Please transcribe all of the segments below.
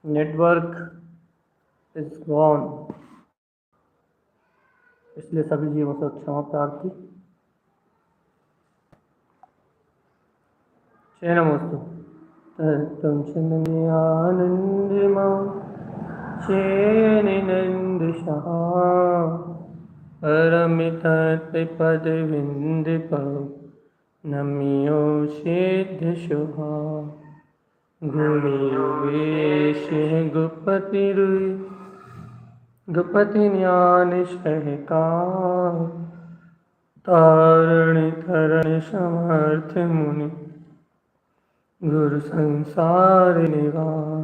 Network is gone, इसलिए सभी जीवों से क्षमा प्रार्थी। नमोस्तु तम आनंदमा नंद परमित पद विंद नमियो सिद्ध शुभा गुरुवेश गुपति रुई गुपति ज्ञान सहकार तारण धरण समर्थ मुनि गुरु संसार निवार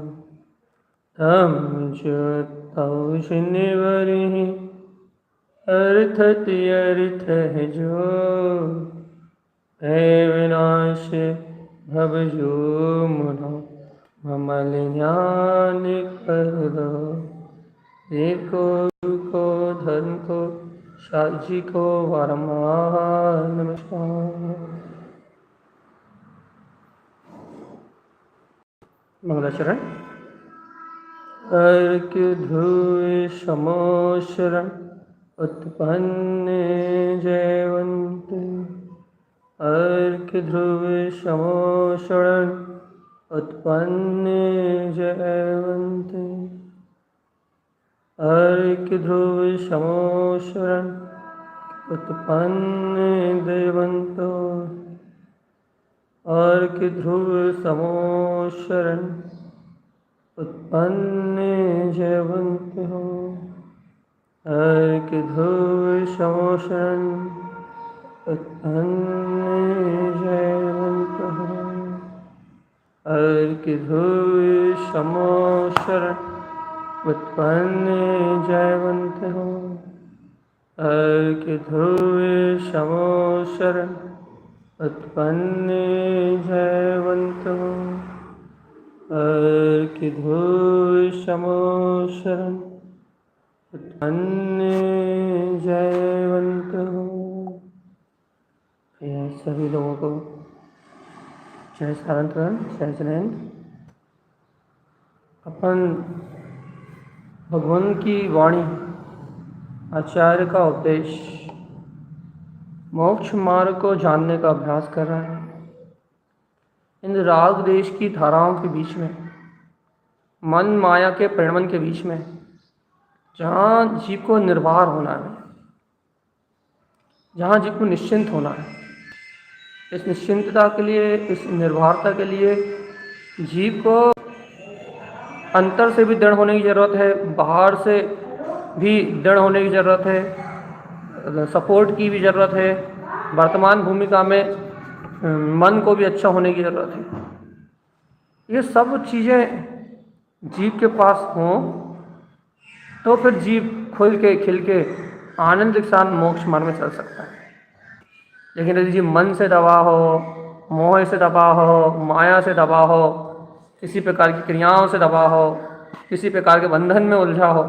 तम शनिवरि अर्थति अर्थ है जो है विनाश भव जो मुना ममल ज्ञान कर दो। देव को गुरु को धर्म को साजी को वारंवार नमस्कार। मंगलाचरण। अर्क ध्रुव समो शरण उत्पन्न जयवंत। अर्क ध्रुव समो शरण उत्पन्न जयवंत। अर्क ध्रुव समो शरण उत्पन्न देवंतो। अर्क ध्रुव समो शरण उत्पन्न जयवंत हो। अर्क ध्रुव समो शरण उत्पन्न जयवंत हो। अर्क ध्रुव समो शरण उत्पन्न जयवंत हो। अर्क ध्रुव समो शरण उत्पन्न जयवंत हो। अर्क ध्रुव समो शरण उत्पन्न जयवंत हो। सभी लोगों को जय सारंतरण, जय जयंत। अपन भगवान की वाणी, आचार्य का उपदेश, मोक्ष मार्ग को जानने का अभ्यास कर रहे हैं। इन राग देश की धाराओं के बीच में, मन माया के परिणमन के बीच में, जहाँ जीव को निर्भर होना है, जहाँ जीव को निश्चिंत होना है, इस निश्चिंतता के लिए, इस निर्भरता के लिए जीव को अंतर से भी दृढ़ होने की ज़रूरत है, बाहर से भी दृढ़ होने की ज़रूरत है, सपोर्ट की भी ज़रूरत है। वर्तमान भूमिका में मन को भी अच्छा होने की ज़रूरत है। ये सब चीज़ें जीव के पास हों तो फिर जीव खुल के खिल के आनंद के साथ मोक्ष मार्ग में चल सकता है। लेकिन यदि जीव मन से दबा हो, मोह से दबा हो, माया से दबा हो, किसी प्रकार की क्रियाओं से दबा हो, किसी प्रकार के बंधन में उलझा हो,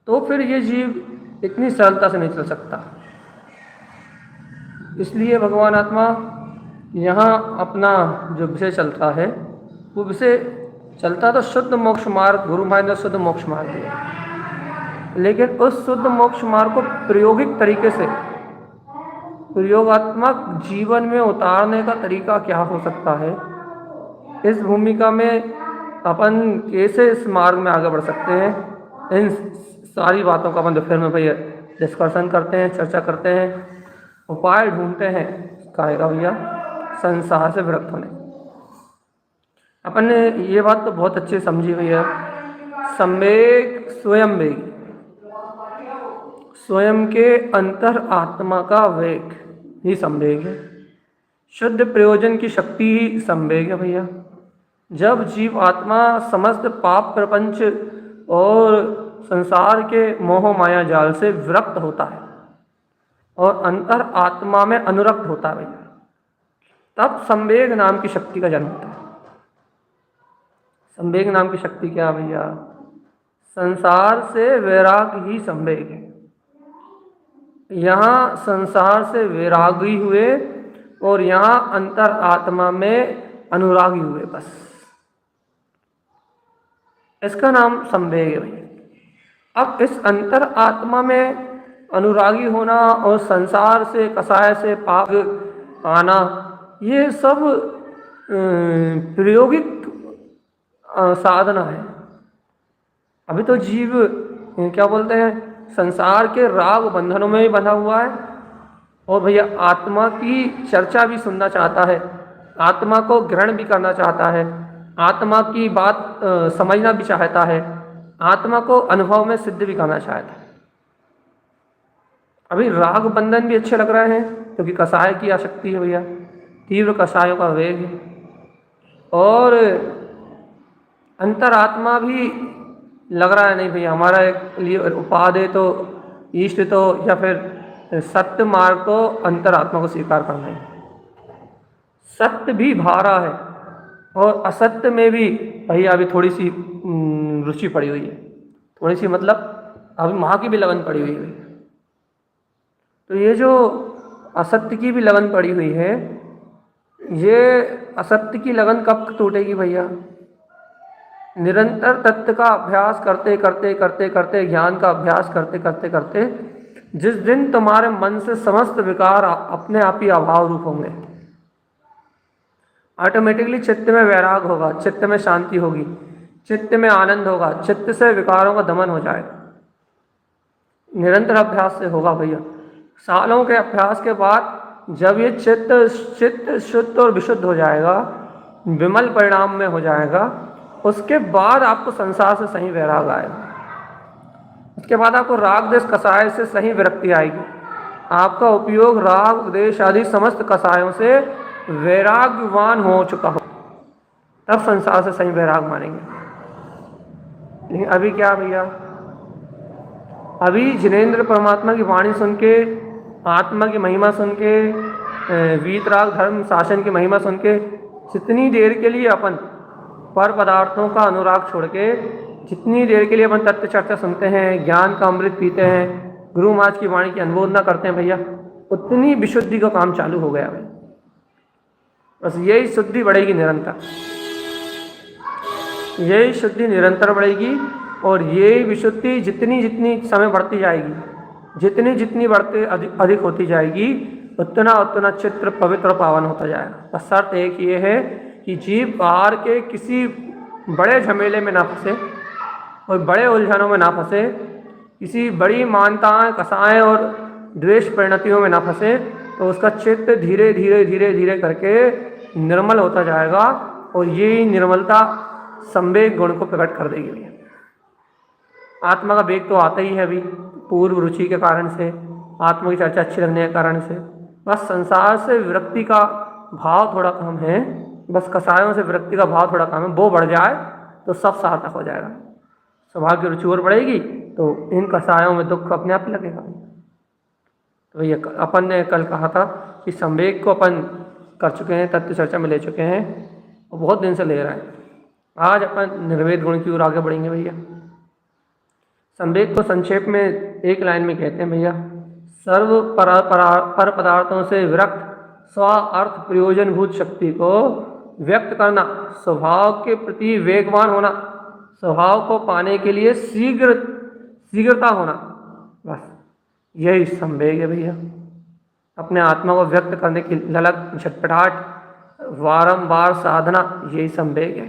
तो फिर ये जीव इतनी सरलता से नहीं चल सकता। इसलिए भगवान आत्मा यहाँ अपना जो विषय चलता है, वो विषय चलता तो शुद्ध मोक्ष मार्ग, गुरु महाराज ने शुद्ध मोक्ष मार्ग दिया, लेकिन उस शुद्ध मोक्ष मार्ग को प्रायोगिक तरीके से, प्रयोगात्मक जीवन में उतारने का तरीका क्या हो सकता है, इस भूमिका में अपन कैसे इस मार्ग में आगे बढ़ सकते हैं, इन सारी बातों का अपन दोपहर में भैया डिस्कशन करते हैं, चर्चा करते हैं, उपाय ढूंढते हैं। कहेगा भैया संसार से विरक्त होने। अपन ने ये बात तो बहुत अच्छी समझी भैया, संवेग स्वयं वेग, स्वयं के अंतर आत्मा का वेग ही संवेग है। शुद्ध प्रयोजन की शक्ति ही संवेग है भैया। जब जीव आत्मा समस्त पाप प्रपंच और संसार के मोह माया जाल से विरक्त होता है और अंतर आत्मा में अनुरक्त होता है भैया, तब संवेग नाम की शक्ति का जन्म होता है। संवेग नाम की शक्ति क्या भैया? संसार से वैराग ही संवेग है। यहाँ संसार से वैरागी हुए और यहाँ अंतर आत्मा में अनुरागी हुए, बस इसका नाम संवेग है भैया। अब इस अंतर आत्मा में अनुरागी होना और संसार से, कसाय से पाप आना, ये सब प्रायोगिक साधना है। अभी तो जीव क्या बोलते हैं, संसार के राग बंधनों में ही बंधा हुआ है, और भैया आत्मा की चर्चा भी सुनना चाहता है, आत्मा को ग्रहण भी करना चाहता है, आत्मा की बात समझना भी चाहता है, आत्मा को अनुभव में सिद्ध भी करना चाहता है। अभी राग बंधन भी अच्छे लग रहे हैं क्योंकि कसाय की आसक्ति है भैया, तीव्र कसायों का वेग है, और अंतरात्मा भी लग रहा है नहीं भैया हमारा एक लिए उपादेय तो इष्ट तो या फिर सत्य मार्ग को अंतरात्मा को स्वीकार करना है। सत्य भी भारा है और असत्य में भी भैया अभी थोड़ी सी रुचि पड़ी हुई है, थोड़ी सी मतलब अभी वहाँ की भी लगन पड़ी हुई है। तो ये जो असत्य की भी लगन पड़ी हुई है, ये असत्य की लगन कब टूटेगी भैया? निरंतर तत्व का अभ्यास करते करते करते करते, ज्ञान का अभ्यास करते करते करते, जिस दिन तुम्हारे मन से समस्त विकार अपने आप ही अभाव रूप होंगे, ऑटोमेटिकली चित्त में वैराग होगा, चित्त में शांति होगी, चित्त में आनंद होगा, चित्त से विकारों का दमन हो जाएगा। निरंतर अभ्यास से होगा भैया। सालों के अभ्यास के बाद जब ये चित्त शुद्ध और विशुद्ध हो जाएगा, विमल परिणाम में हो जाएगा, उसके बाद आपको संसार से सही वैराग आएगा। उसके बाद आपको राग देश कसाय से सही विरक्ति आएगी। आपका उपयोग राग देश आदि समस्त कसायों से वैराग्यवान हो चुका हो, तब संसार से सही वैराग मानेंगे। लेकिन अभी क्या भैया, अभी जिनेंद्र परमात्मा की वाणी सुन के, आत्मा की महिमा सुन के, वीतराग धर्म शासन की महिमा सुन के, जितनी देर के लिए अपन पर पदार्थों का अनुराग छोड़ के, जितनी देर के लिए अपन तत्व चर्चा सुनते हैं, ज्ञान का अमृत पीते हैं, गुरु महाराज की वाणी की अनुमोदना करते हैं भैया, उतनी विशुद्धि का काम चालू हो गया भाई। बस यही शुद्धि बढ़ेगी निरंतर, यही शुद्धि निरंतर बढ़ेगी, और यही विशुद्धि जितनी जितनी समय बढ़ती जाएगी, जितनी जितनी बढ़ते अधिक होती जाएगी, उतना उतना चित्र पवित्र पावन होता जाएगा। बस शर्त एक ये है कि जीव बाहर के किसी बड़े झमेले में ना फंसे, कोई बड़े उलझनों में ना फंसे, किसी बड़ी मान्यताएं कसाएं और द्वेष परिणतियों में ना फंसे, तो उसका चित्त धीरे धीरे धीरे धीरे करके निर्मल होता जाएगा, और यही निर्मलता संवेग गुण को प्रकट कर देगी। आत्मा का वेग तो आता ही है अभी पूर्व रुचि के कारण से, आत्मा की चर्चा अच्छी लगने के कारण से। बस संसार से विरक्ति का भाव थोड़ा कम है, बस कसायों से विरक्ति का भाव थोड़ा कम है, वो बढ़ जाए तो सब सार्थक हो जाएगा। स्वभाव की रुचि और बढ़ेगी तो इन कसायों में दुख अपने आप ही लगेगा। तो ये अपन ने कल कहा था कि संवेग को अपन कर चुके हैं, तत्व चर्चा में ले चुके हैं, और बहुत दिन से ले रहे हैं। आज अपन निर्वेद गुण की ओर आगे बढ़ेंगे भैया। संवेग को संक्षेप में एक लाइन में कहते हैं भैया, सर्व पर पदार्थों से विरक्त स्व अर्थ प्रयोजनभूत शक्ति को व्यक्त करना, स्वभाव के प्रति वेगवान होना, स्वभाव को पाने के लिए शीघ्रता होना, बस यही संवेग है भैया। अपने आत्मा को व्यक्त करने की ललक, झटपटाहट, वारंवार साधना, यही संवेग है।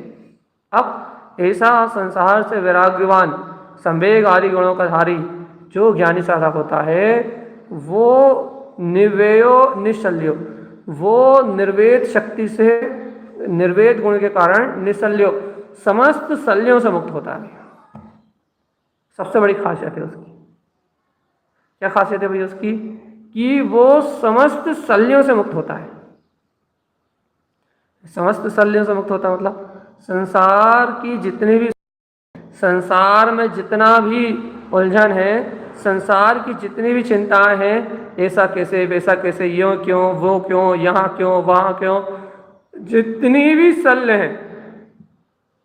अब ऐसा संसार से वैराग्यवान, संवेग आदि गुणों का धारी जो ज्ञानी साधक होता है, वो निर्वेयो निशल्यो, वो निर्वेद शक्ति से, निर्वेद गुण के कारण निशल्यो, समस्त शल्यों से मुक्त होता है। सबसे बड़ी खासियत है उसकी। क्या खासियत है भैया उसकी? कि वो समस्त शल्यों से मुक्त होता है। समस्त शल्यों से मुक्त होता मतलब संसार की जितनी भी, संसार में जितना भी उलझन है, संसार की जितनी भी चिंताएं हैं, ऐसा कैसे, वैसा कैसे, यूँ क्यों, वो क्यों, यहाँ क्यों, वहाँ क्यों, जितनी भी शल्य हैं,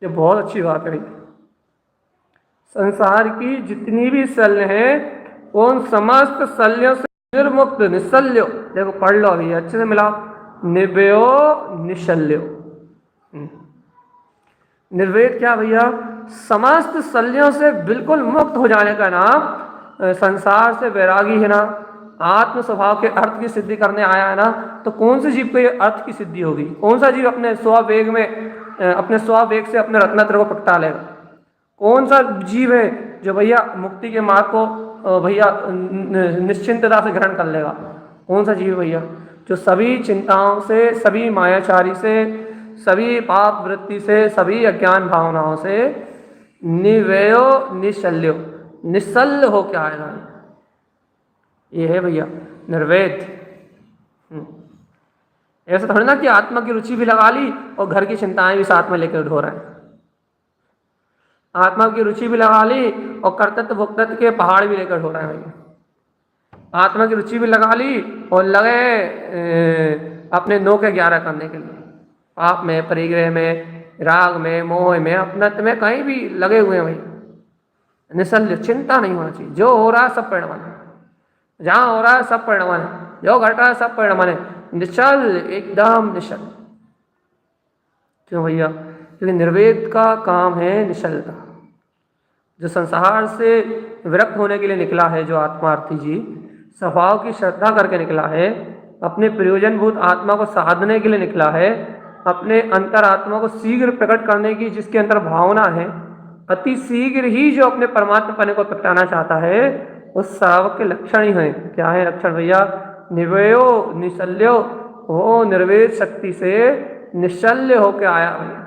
ये बहुत अच्छी बात है। संसार की जितनी भी शल्य हैं, उन समस्त शल्यों से निर्मुक्त, निशल्यो, देखो पढ़ लो अभी अच्छे से मिला, निर्वयो निशल्यो। निर्वेद क्या भैया? समस्त शल्यों से बिल्कुल मुक्त हो जाने का नाम संसार से वैरागी है ना, आत्म स्वभाव के अर्थ की सिद्धि करने आया है ना, तो कौन से जीव को ये अर्थ की सिद्धि होगी? कौन सा जीव अपने स्ववेग में अपने स्ववेग से अपने रत्नत्र को प्रगटा लेगा? कौन सा जीव है जो भैया मुक्ति के मार्ग को भैया निश्चिंतता से ग्रहण कर लेगा? कौन सा जीव भैया जो सभी चिंताओं से, सभी मायाचारी से, सभी पाप वृत्ति से, सभी अज्ञान भावनाओं से निवेयो निशल्यो, निशल्य हो क्या आएगा? ये है भैया निर्वेद। ऐसा थोड़ी ना कि आत्मा की रुचि भी लगा ली और घर की चिंताएं भी साथ में लेकर ढो रहे हैं। आत्मा की रुचि भी लगा ली और कर्तव्य भोक्तत्व के पहाड़ भी लेकर ढो रहे हैं भैया। आत्मा की रुचि भी लगा ली और लगे अपने 9 के 11 करने के लिए, पाप में, परिग्रह में, राग में, मोह में, अपनत्व में, कहीं भी लगे हुए हैं भैया। निशल्य, चिंता नहीं होना चाहिए। जो हो रहा है सब परिणाम है, जहाँ हो रहा है सब परिणाम है, जो घट रहा है सब परिणाम है। निश्चल, एकदम निश्चल। क्यों भैया? क्योंकि निर्वेद का काम है निश्चलता। जो संसार से विरक्त होने के लिए निकला है, जो आत्मार्थी जी स्वभाव की श्रद्धा करके निकला है, अपने प्रयोजनभूत आत्मा को साधने के लिए निकला है, अपने अंतर आत्मा को शीघ्र प्रकट करने की जिसके अंदर भावना है, अति शीघ्र ही जो अपने परमात्मा पने को प्रगटाना चाहता है, उस श्रावक के लक्षण ही है। क्या है लक्षण भैया? निर्वयो निशल्यो, वो निर्वेद शक्ति से निशल्य होके आया भैया।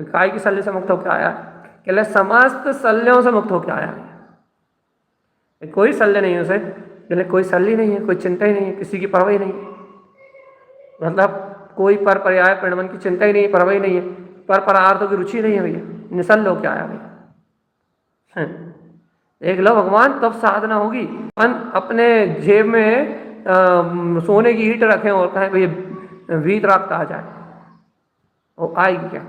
काय की शल्य से मुक्त होके आया? कहले समस्त शल्यों से मुक्त होके आया। कोई शल्य नहीं है उसे, कहले कोई शल्य नहीं है, कोई चिंता ही नहीं है, किसी की परवाह ही नहीं है। मतलब कोई पर पर्याय परिणमन की चिंता ही नहीं है, परवाह ही नहीं है, पर परार्थों की रुचि नहीं है भैया। निशल्य होके आया भैया। एक लो भगवान तब साधना होगी। अपने जेब में सोने की ईंट रखें और कहें भैया वीतराग कहा जाए, वो आएगी क्या?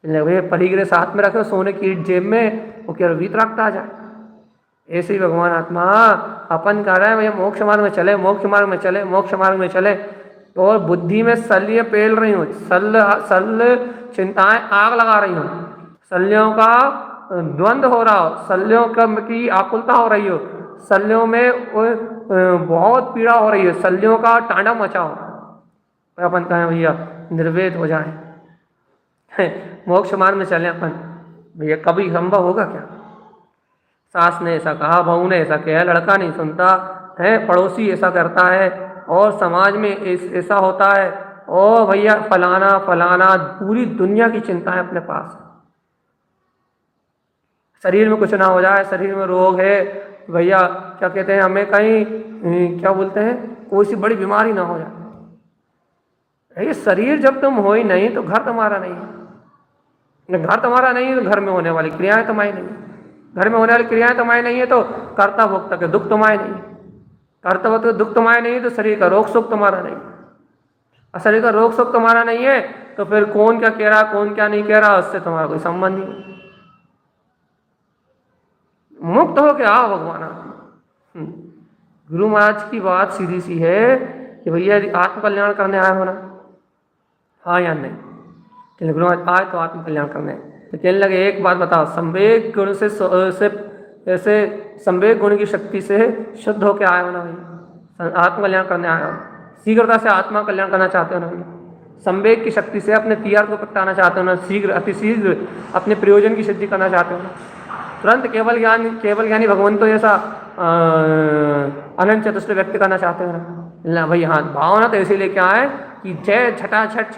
भैया परिग्रह साथ में रखे, सोने की ईंट जेब में, वो क्या वीतराग कहा जाए? ऐसे ही भगवान आत्मा अपन कह रहे हैं भैया मोक्ष मार्ग में चले, मोक्ष मार्ग में चले, मोक्ष मार्ग में चले, और बुद्धि में शल्य पेल रही हूँ, शल्य चिंताएं आग लगा रही हूँ, शल्यों का द्वंद्व हो रहा हो, शल्यों की आकुलता हो रही हो, शल्यों में बहुत पीड़ा हो रही है, शल्यों का तांडव मचा हो, अपन कहें भैया निर्वेद हो जाए, मोक्ष मार्ग में चले अपन। भैया कभी संभव होगा क्या? सास ने ऐसा कहा, बहू ने ऐसा कहा, लड़का नहीं सुनता है, पड़ोसी ऐसा करता है, और समाज में ऐसा होता है, और भैया फलाना फलाना, पूरी दुनिया की चिंताएं अपने पास। शरीर में कुछ ना हो जाए, शरीर में रोग है भैया, क्या कहते हैं हमें, कहीं क्या बोलते हैं, कोई सी बड़ी बीमारी ना हो जाए। ये शरीर जब तुम हो ही नहीं तो घर तुम्हारा नहीं है, घर तुम्हारा नहीं है तो घर में होने वाली क्रियाएं तुम्हारी नहीं है, घर में होने वाली क्रियाएं तुम्हारी नहीं है तो कर्ता भोक्ता के दुख तुम्हारे नहीं है, कर्ता भोक्ता के दुख तुम्हारे नहीं है तो शरीर का रोग सुख तुम्हारा नहीं है, और शरीर का रोग सुख तुम्हारा नहीं है तो फिर कौन क्या कह रहा, कौन क्या नहीं कह रहा, उससे तुम्हारा कोई संबंध नहीं। मुक्त हो के आओ भगवान आत्मा। गुरु महाराज की बात सीधी सी है कि भैया यदि आत्म कल्याण करने आए हो ना, हाँ या नहीं? कहने गुरु महाराज आए तो आत्म कल्याण करने, तो कहने लगे एक बात बताओ, संवेग गुण से ऐसे संवेग गुण की शक्ति से शुद्ध होके आए हो ना भैया, आत्म कल्याण करने आए हो, शीघ्रता से आत्मा कल्याण करना चाहते हो ना भैया, संवेग की शक्ति से अपने तीर को प्रगटाना चाहते हो ना, शीघ्र अतिशीघ्र अपने प्रयोजन की सिद्धि करना चाहते हो ना, तुरंत केवल ज्ञानी भगवान तो ऐसा अनंत चतुष्ट व्यक्त करना चाहते हो ना भाई। हाँ, भावना तो ऐसे लेके आए कि जय छटाछट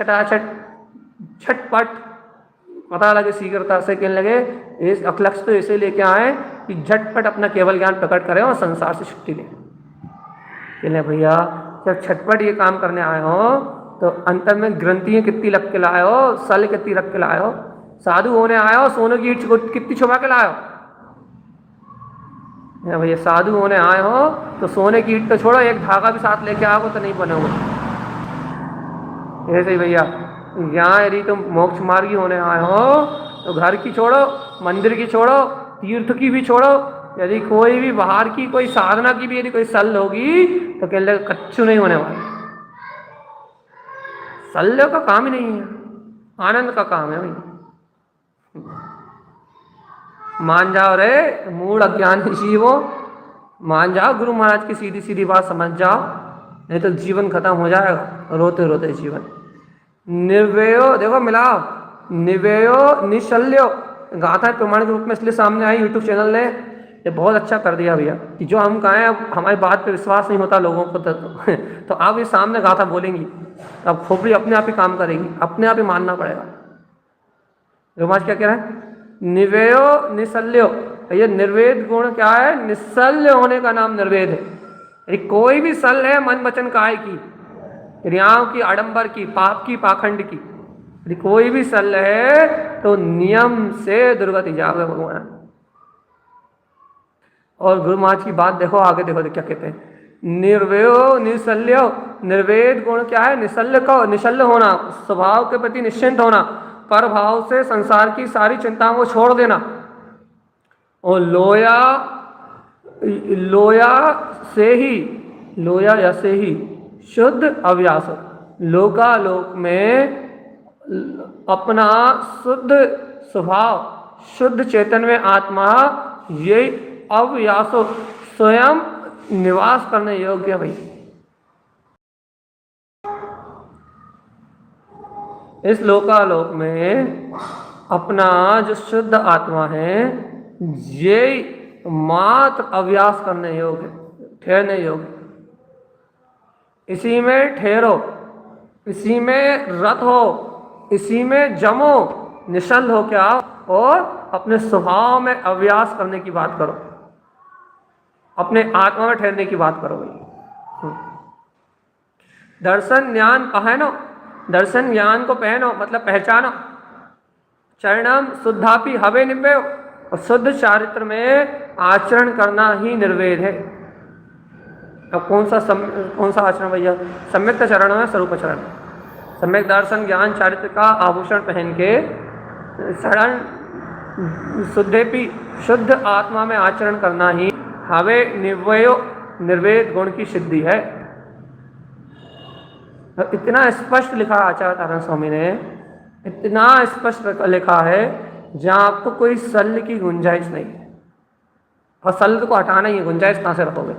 छटपट पता लगे, शीघ्रता से कहने लगे, इस अखलक्ष तो ऐसे लेके आए कि झटपट अपना केवल ज्ञान प्रकट करें और संसार से छुट्टी लें। कहने भैया जब छटपट ये काम करने आए हो तो अंतर में ग्रंथियाँ कितनी लग के लाए हो, सल कितनी रख के लाए हो, साधु होने आए हो, सोने की ईंट कितनी छुपा के लाए हो भैया, साधु होने आए हो तो सोने की ईंट तो छोड़ो, एक धागा भी साथ लेके आओगे तो नहीं बनोगे। ऐसे ही भैया यहाँ यदि तुम मोक्ष मार्गी होने आए हो तो घर की छोड़ो, मंदिर की छोड़ो, तीर्थ की भी छोड़ो, यदि कोई भी बाहर की कोई साधना की भी यदि कोई सल होगी तो कह लगे कच्चू नहीं होने वाली। शल्य का काम ही नहीं है, आनंद का काम है भैया। मान जाओ रे मूड अज्ञानी जीवो, मान जाओ गुरु महाराज की सीधी सीधी बात समझ जाओ, नहीं तो जीवन खत्म हो जाएगा रोते रोते जीवन। निर्वेयो देखो मिलाओ, निवेयो निशल्यो गाथा प्रमाण के रूप में इसलिए सामने आई यूट्यूब चैनल ने, ये बहुत अच्छा कर दिया भैया कि जो हम कहें अब हमारी बात पे विश्वास नहीं होता लोगों को तो आप ये सामने गाथा बोलेंगी, अब खोपड़ी अपने आप ही काम करेगी, अपने आप ही मानना पड़ेगा। रोमाज क्या कह रहा है, निवेयो निशल्यो, ये निर्वेद गुण क्या है, निशल्य होने का नाम निर्वेद है। यदि कोई भी सल है मन वचन काय की, क्रियाओं की, आडंबर की, पाप की, पाखंड की, यदि कोई भी सल है तो नियम से दुर्गति जाओगे भगवान। और गुरु महाराज की बात देखो आगे, देखो क्या कहते हैं, निर्वयो निशल्यो, निर्वेद गुण क्या है, निशल्य का, निशल्य होना, स्वभाव के प्रति निश्चिंत होना, पर भाव से संसार की सारी चिंताओं को छोड़ देना, और लोया लोया से ही, लोया या से ही शुद्ध अव्यास, लोकालोक में अपना शुद्ध स्वभाव, शुद्ध चैतन्य में आत्मा, ये अव्यासो स्वयं निवास करने योग्य है भाई। इस लोकालोक में अपना जो शुद्ध आत्मा है ये मात्र अभ्यास करने योग्य, ठहरने योग्य, इसी में ठहरो, इसी में रत हो, इसी में जमो, निश्चल हो क्या, और अपने स्वभाव में अभ्यास करने की बात करो, अपने आत्मा में ठहरने की बात करो भाई। दर्शन ज्ञान पहनो, दर्शन ज्ञान को पहनो मतलब पहचानो, चरणम शुद्धापि हवे निम्बे, और शुद्ध चारित्र में आचरण करना ही निर्वेद है। अब कौन सा आचरण भैया, सम्यक चरण है, स्वरूप चरण, सम्यक दर्शन ज्ञान चारित्र का आभूषण पहन के शरण शुद्धेपि शुद्ध आत्मा में आचरण करना ही हवे निव्वयो निर्वेद गुण की सिद्धि है। इतना स्पष्ट लिखा आचार्य तारण स्वामी ने, इतना स्पष्ट लिखा है जहाँ आपको कोई शल्य की गुंजाइश नहीं, और शल्य को हटाना ही है, गुंजाइश कहाँ से रखोगे,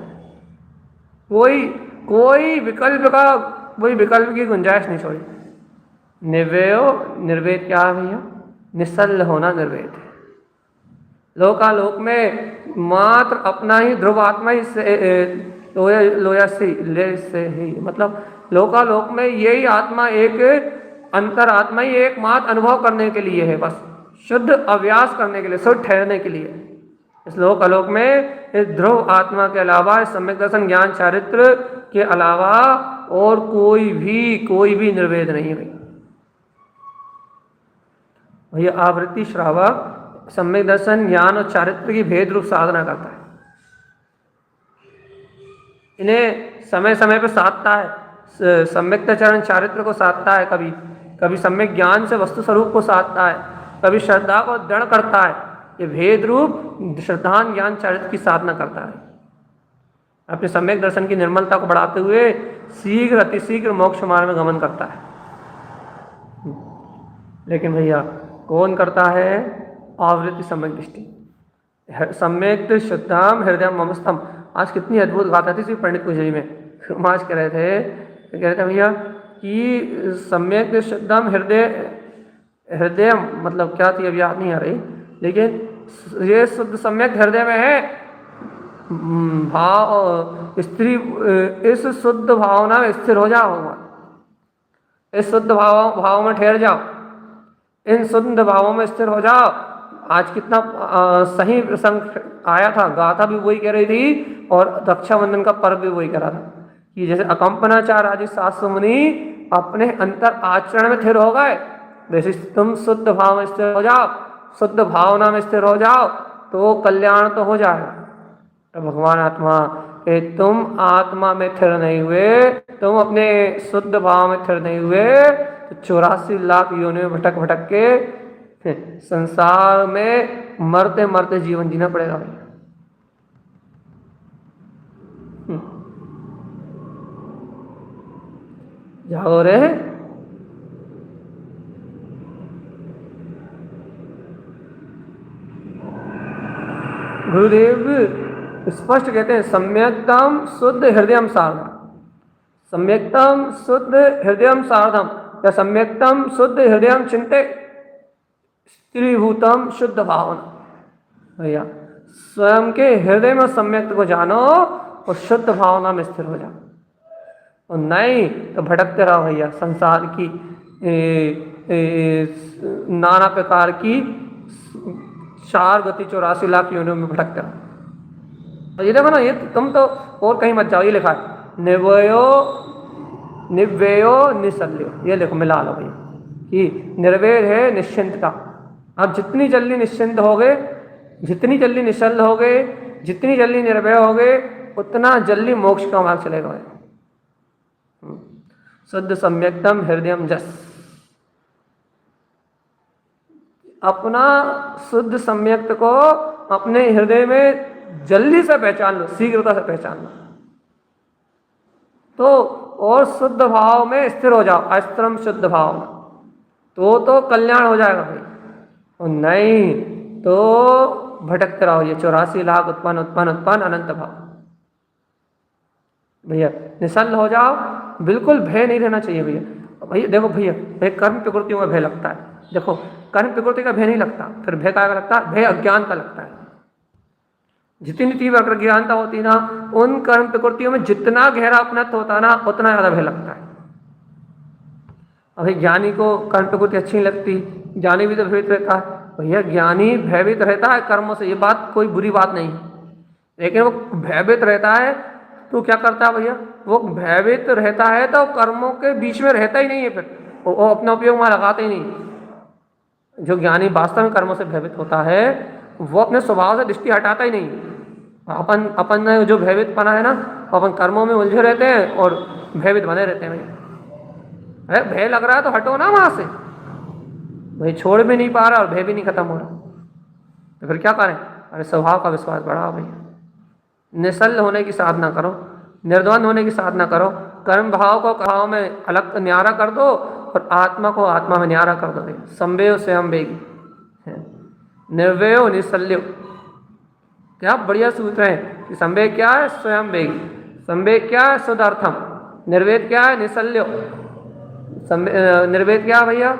कोई विकल्प का, कोई विकल्प की गुंजाइश नहीं छोड़ी। निर्वेयो निर्वेद क्या है भैया, निशल्य होना निर्वेद है। लोकालोक में मात्र अपना ही ध्रुव आत्मा ही से लोया से ही, मतलब लोकालोक में यही आत्मा एक अंतर आत्मा ही एकमात्र अनुभव करने के लिए है, बस शुद्ध अभ्यास करने के लिए, शुद्ध ठहरने के लिए। इस लोकालोक में इस ध्रुव आत्मा के अलावा, इस सम्यक दर्शन ज्ञान चारित्र के अलावा और कोई भी निर्वेद नहीं है भैया। आवृत्ति श्रावक सम्यक दर्शन ज्ञान और चारित्र की भेद रूप साधना करता है, इन्हें समय समय पर साधता है, सम्यक चरण चारित्र को साधता है, कभी सम्यक ज्ञान से वस्तु स्वरूप को साधता है, कभी श्रद्धा को दृढ़ करता है। ये भेद रूप श्रद्धा ज्ञान चारित्र की साधना करता है, अपने सम्यक दर्शन की निर्मलता को बढ़ाते हुए शीघ्र अतिशीघ्र मोक्ष मार्ग में गमन करता है। लेकिन भैया कौन करता है, आवृत्ति सम्यक दृष्टि, सम्यक शुद्धाम हृदय ममस्तम। आज कितनी अद्भुत गाथा थी पंडित पूजरी में, आज कह रहे थे भैया कि सम्यक शुद्धम हृदय मतलब क्या थी अभी याद नहीं आ रही, लेकिन ये शुद्ध सम्यक हृदय में है भाव, स्त्री इस शुद्ध भावना में स्थिर हो जाओ, इस शुद्ध भाव में ठहर जाओ, इन शुद्ध भावों में स्थिर हो जाओ। आज कितना सही प्रसंग आया था, गाथा भी वही कह रही थी और रक्षाबंधन का पर्व भी वही कह रहा था कि जैसे अकंपनाचार आदि शास्त्र मुनि अपने अंतर आचरण में स्थिर हो गए, वैसे तुम शुद्ध भाव में स्थिर हो जाओ, शुद्ध भावना में स्थिर हो जाओ तो कल्याण तो हो जाएगा। तो भगवान आत्मा कि तुम आत्मा में स्थिर नहीं हुए, तुम अपने शुद्ध भाव में स्थिर नहीं हुए तो 84 लाख योनियों में भटक के संसार में मरते मरते जीवन जीना पड़ेगा भाई। जाओ रे, गुरुदेव स्पष्ट कहते हैं सम्यक्तम शुद्ध हृदयम साधम, सम्यक्तम शुद्ध हृदयम साधम या सम्यक्तम शुद्ध हृदयम चिंते स्त्रीभूतम शुद्ध भावना। भैया स्वयं के हृदय में सम्यक्त को जानो और शुद्ध भावना में स्थिर हो जाओ, और नहीं तो भटकते रहो भैया संसार की नाना प्रकार की 4 गति 84 लाख योनियों में भटकते रहो। ये देखो ना, ये तुम तो और कहीं मत जाओ, ये लिखा है निर्वयो निव्ययो निशल्यो, ये देखो मिला लो भैया कि निर्वय है निश्चिंतता। आप जितनी जल्दी निश्चिंत होगे, जितनी जल्दी निश्चल होगे, जितनी जल्दी निर्भय होगे, उतना जल्दी मोक्ष का मार्ग चलेगा। शुद्ध सम्यक्तम हृदयम जस, अपना शुद्ध सम्यक्त को अपने हृदय में जल्दी से पहचान लो, शीघ्रता से पहचान लो, तो और शुद्ध भाव में स्थिर हो जाओ, अस्त्रम शुद्ध भाव में, तो कल्याण हो जाएगा भाई। और नहीं तो भटकते रहो, ये 84 लाख उत्पन्न उत्पन्न उत्पन्न अनंत भाव। भैया निश्चल हो जाओ, बिल्कुल भय नहीं रहना चाहिए भैया। भैया देखो भैया, भय कर्म प्रकृतियों का भय लगता है, देखो कर्म प्रकृति का भय नहीं लगता, फिर भय का लगता है, भय अज्ञान का लगता है। जितनी तीव्र अज्ञानता होती है ना, उन कर्म प्रकृतियों में जितना गहरा अपनत्व होता है ना, उतना ज्यादा भय लगता है। अभी ज्ञानी को कर्म प्रकृति अच्छी नहीं लगती, ज्ञानी भी तो भयभीत रहता है। भैया ज्ञानी भयभीत रहता है कर्मों से, ये बात कोई बुरी बात नहीं, लेकिन वो भयभीत रहता है तो क्या करता है भैया, वो भयभीत रहता है तो कर्मों के बीच में रहता ही नहीं है, फिर वो अपना उपयोग वहां लगाते ही नहीं। जो ज्ञानी वास्तव में कर्मों से भयभीत होता है, वो अपने स्वभाव से दृष्टि हटाता ही नहीं। अपन जो भयभीतपना है ना, अपन कर्मों में उलझे रहते हैं और भयभीत बने रहते हैं। भैया अरे भय लग रहा है तो हटो ना वहां से, भाई छोड़ भी नहीं पा रहा और भय भी नहीं खत्म हो रहा, तो फिर क्या करें। अरे स्वभाव का विश्वास बढ़ाओ भैया, निश्चल होने की साधना करो, निर्द्वंद होने की साधना करो, कर्म भाव को भाव में अलग न्यारा कर दो और आत्मा को आत्मा में न्यारा कर दो भैया। संवेय स्वयं वेगी, निर्वयो निश्चल्यो, क्या बढ़िया सूत्र है कि संवेय क्या है, स्वयं वेगी, संवेय क्या है, शुद्धार्थम, निर्वेद क्या है, निश्चल्यो, निर्वेद क्या भैया,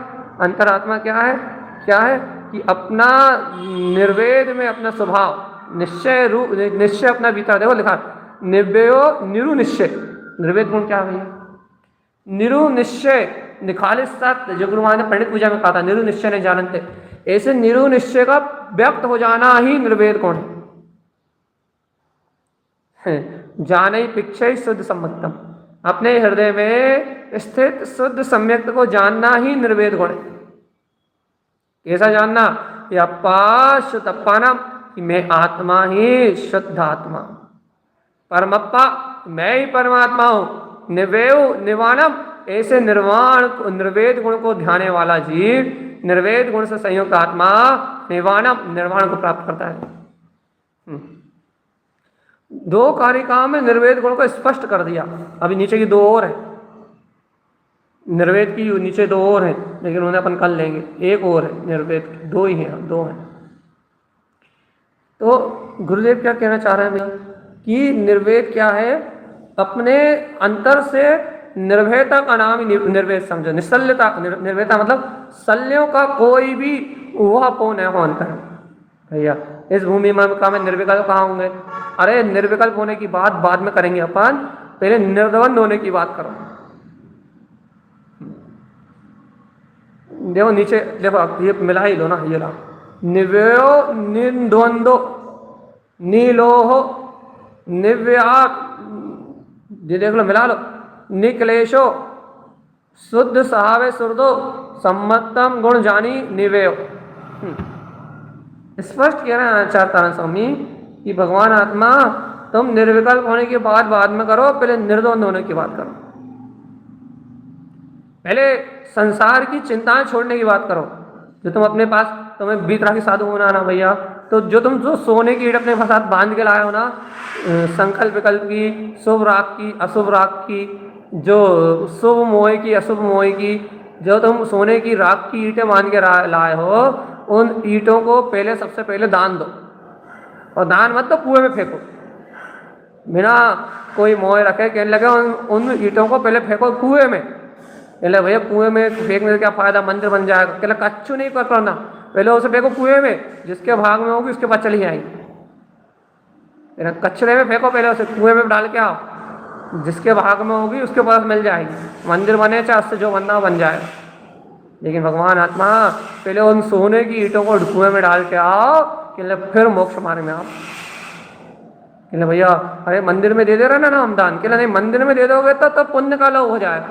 अंतरात्मा क्या है कि अपना निर्वेद में अपना स्वभाव निश्चय रूप, निश्चय अपना भीतर, देखो लिखा निर्वयो निरु निश्चय, निर्वेद गुण क्या भैया, निरु निश्चय, निखालिस सत्य, जो गुरु महाराज ने पंडित पूजा में कहा था, निरु निश्चय नहीं जानते, ऐसे निरु निश्चय का व्यक्त हो जाना ही निर्वेद गुण है। जाने पिक्षय शुद्ध सम्यक्तम, अपने हृदय में स्थित शुद्ध सम्यक्त को जानना ही निर्वेद गुण है। कैसा जानना, या पाशुतप्पानम, कि मैं आत्मा ही शुद्ध आत्मा, परमप्पा मैं ही परमात्मा हूं, निवेव निवाणम, ऐसे निर्वाण निर्वेद गुण को ध्याने वाला जीव निर्वेद गुण से संयुक्त आत्मा निवाणम, निर्वाण को प्राप्त करता है। 2 कारिकाओं में निर्वेद गुण को स्पष्ट कर दिया, अभी नीचे की 2 और है, निर्वेद की नीचे 2 और हैं, लेकिन उन्हें अपन कल लेंगे, 1 और है निर्वेद की, 2 ही हैं, 2 हैं। तो गुरुदेव क्या कहना चाह रहे हैं भैया कि निर्वेद क्या है, अपने अंतर से निर्भयता का नाम ही निर्वेद समझो। निश्चल्यता, निर्भयता मतलब शल्यों का कोई भी वह पो न हो अंतर। भैया इस भूमि में मैं निर्विकल्प कहाँ होंगे, अरे निर्विकल्प होने की बात बाद में करेंगे अपन, पहले निर्द्वंद होने की बात करो। देखो नीचे देखो, ये मिला ही लो ना, ये ला निव्यो निर्द्वंदो नीलोहो निव्याक, ये देख लो मिला लो, निक्लेशो शुद्ध सहावे सुरदो सम्मतम गुण जानी निवेयो। स्पष्ट कह रहे हैं आचार्य तारण स्वामी कि भगवान आत्मा तुम निर्विकल्प होने की बात बाद में करो, पहले निर्द्वंद होने की बात करो, पहले संसार की चिंताएं छोड़ने की बात करो। जो तुम अपने पास, तुम्हें बीत राखी साधु होना ना भैया, तो जो सोने की ईट अपने साथ बांध के लाए हो ना, संकल्प विकल्प की, शुभ राग की, अशुभ राग की, जो शुभ मोह की, अशुभ मोह की, जो तुम सोने की राग की ईटें बांध के लाए हो, उन ईटों को पहले सबसे पहले दान दो, और दान मत तो कुएं में फेंको, बिना कोई मोह रखे। कहने लगे उन ईंटों को पहले फेंको कुएं में। कहले भैया कुएं में फेंकने से क्या फायदा, मंदिर बन जाएगा। कहले कच्चू नहीं कर करना, पहले उसे फेंको कुएं में, जिसके भाग में होगी उसके पास चली जाएगी। कचरे में फेंको पहले, उसे कुएं में डाल के आओ, जिसके भाग में होगी उसके पास मिल जाएगी। मंदिर बने चाहे उससे जो बनना बन जाएगा। लेकिन भगवान आत्मा पहले उन सोने की ईंटों को कुएं में डाल के आओ, कहले फिर मोक्ष मार्ग में आओ। कहले भैया अरे मंदिर में दे दे रहे ना नाम दान। कहले नहीं, मंदिर में दे दोगे तो पुण्य का लोभ हो जाएगा,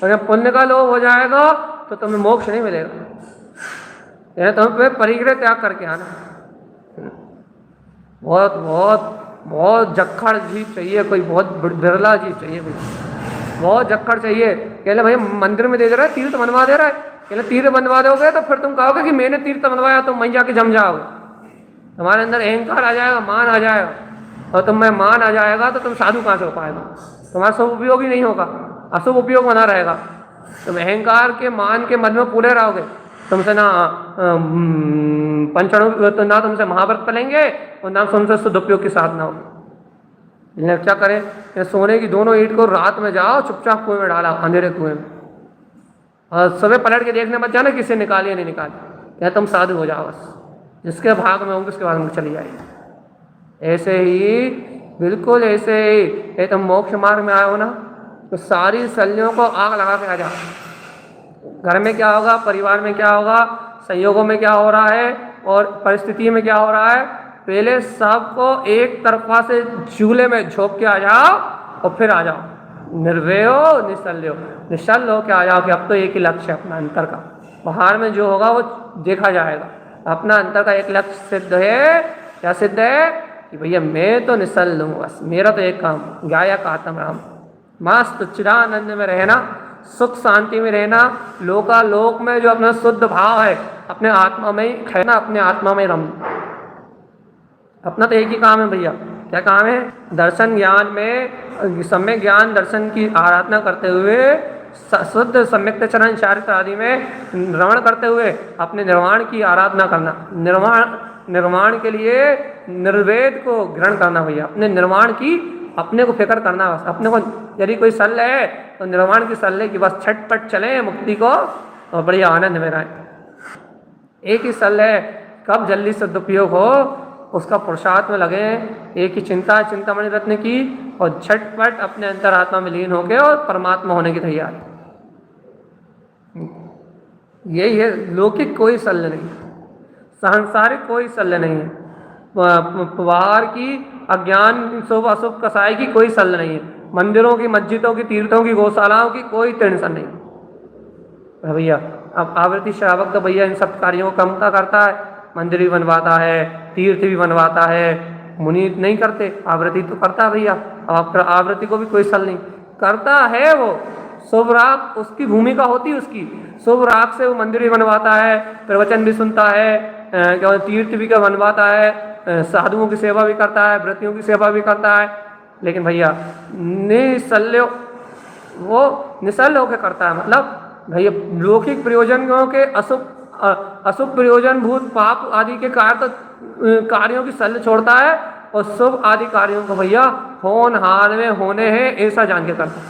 और जब पुण्य का लोभ हो जाएगा तो तुम्हें मोक्ष नहीं मिलेगा। तुम्हें परिग्रह त्याग करके आना। बहुत बहुत बहुत जक्खड़ जीव चाहिए, कोई बहुत बिरला जीव चाहिए, कोई बहुत जक्खड़ चाहिए। कहले भैया मंदिर में दे दे रहा है, तीर्थ बनवा दे रहा है। कहले तीर्थ बनवा दोगे तो फिर तुम कहोगे कि मैंने तीर्थ बनवाया, तुम वहीं जाके जम जाओगे। तुम्हारे अंदर अहंकार आ जाएगा, मान आ जाएगा, और तुम्हें मान आ जाएगा तो तुम साधु कहाँ से हो पाएगा। तुम्हारा सब उपयोगी नहीं होगा, अशुभ उपयोग बना रहेगा। तुम अहंकार के मान के मद में पूरे रहोगे। तुमसे ना पंचणु तो ना तुमसे महाव्रत पलेंगे और ना तुमसे सदुपयोग की साधना होगी। क्या करें, सोने की दोनों ईंट को रात में जाओ चुपचाप कुएं में डाला, अंधेरे कुएं में, और सुबह पलट के देखने मत जाना किसे निकाली या नहीं निकाली। क्या तुम साधु हो जाओ बस, जिसके भाग में होंगे उसके भाग में चली जाएगी। ऐसे ही बिल्कुल ऐसे ही ये तुम मोक्ष मार्ग में आए हो ना, तो सारी शल्यों को आग लगा के आ जाओ। घर में क्या होगा, परिवार में क्या होगा, संयोगों में क्या हो रहा है और परिस्थिति में क्या हो रहा है, पहले सबको एक तरफा से झूले में झोंक के आ जाओ और फिर आ जाओ निर्भय हो, निश्चल हो के आ जाओ कि अब तो एक ही लक्ष्य है अपना अंतर का। बाहर में जो होगा वो देखा जाएगा, अपना अंतर का एक लक्ष्य सिद्ध है। क्या सिद्ध है कि भैया मैं तो निश्चल हूँ, बस मेरा तो एक काम, गायक आत्म राम, मस्त चिदानंद में रहना, सुख शांति में रहना, लोकालोक में जो अपना शुद्ध भाव है अपने आत्मा में ही रहना, अपने आत्मा में रमना। अपना तो एक ही काम है भैया, क्या काम है, दर्शन ज्ञान में सम्यक ज्ञान दर्शन की आराधना करते हुए, शुद्ध सम्यक चरण चारित्र आदि में रमण करते हुए अपने निर्वाण की आराधना करना। निर्वाण के लिए निर्वेद को ग्रहण करना भैया, अपने निर्वाण की अपने को फिक्र करना। बस अपने को यदि कोई सल है तो निर्वाण की सल है कि बस छटपट चले मुक्ति को और बढ़िया आनंद में रहें। एक ही सल है, कब जल्दी सदुपयोग हो उसका पुरुषार्थ में लगे। एक ही चिंता है चिंतामणि रत्न की, और झटपट अपने अंतरात्मा में लीन होके और परमात्मा होने की तैयारी। यही है, लौकिक कोई शल्य नहीं, सांसारिक कोई शल्य नहीं है, बाहर की अज्ञान शुभ अशुभ कसाई की कोई शल्य नहीं है, मंदिरों की मस्जिदों की तीर्थों की गौशालाओं की कोई टेंशन नहीं भैया। अब आवृत्ति श्रावक तो भैया इन सब कार्यों को कम करता है, मंदिर भी बनवाता है, तीर्थ भी बनवाता है, मुनि नहीं करते, आवृत्ति तो करता है भैया। अब आवृत्ति को भी कोई सल नहीं करता है, वो शुभ राग उसकी भूमिका होती है, उसकी शुभ राग से वो मंदिर भी बनवाता है, प्रवचन भी सुनता है, तीर्थ भी बनवाता है, साधुओं की सेवा भी करता है, व्रतियों की सेवा भी करता है। लेकिन भैया निशल्य, वो निशल्य होकर करता है, मतलब भैया लौकिक प्रयोजनों के अशुभ प्रयोजन भूत पाप आदि के कार्यों की शल्य छोड़ता है, और शुभ आदि कार्यों को भैया होनहार में होने हैं ऐसा जान के करता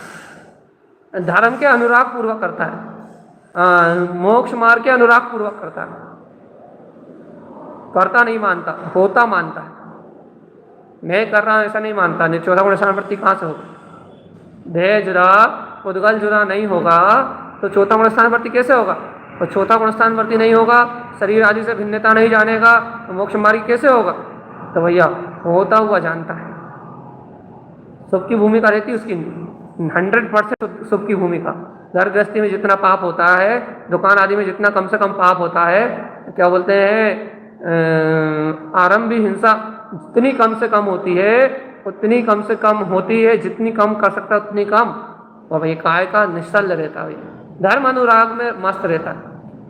है, धर्म के अनुराग पूर्वक करता है, मोक्ष मार्ग के अनुराग पूर्वक करता है, करता नहीं मानता, होता मानता है। मैं कर रहा हूँ ऐसा नहीं मानता। नहीं, चौथा गुण स्थान वृत्ति कहाँ से होगा, देह जुदा उद्गल जुदा नहीं होगा तो चौथा गुण स्थान वृत्ति कैसे होगा, और चौथा गुण स्थान वृत्ति नहीं होगा, शरीर आदि से भिन्नता नहीं जानेगा तो मोक्ष मार्ग कैसे होगा। तो भैया होता हुआ जानता है, सबकी भूमिका रहती है उसकी 100% सबकी भूमिका। घर गृहस्थी में जितना पाप होता है, दुकान आदि में जितना कम से कम पाप होता है, क्या बोलते हैं, आरंभी हिंसा जितनी कम से कम होती है उतनी कम से कम होती है, जितनी कम कर सकता है उतनी कम। और भाई काय का निश्चल रहता है, धर्म अनुराग में मस्त रहता है।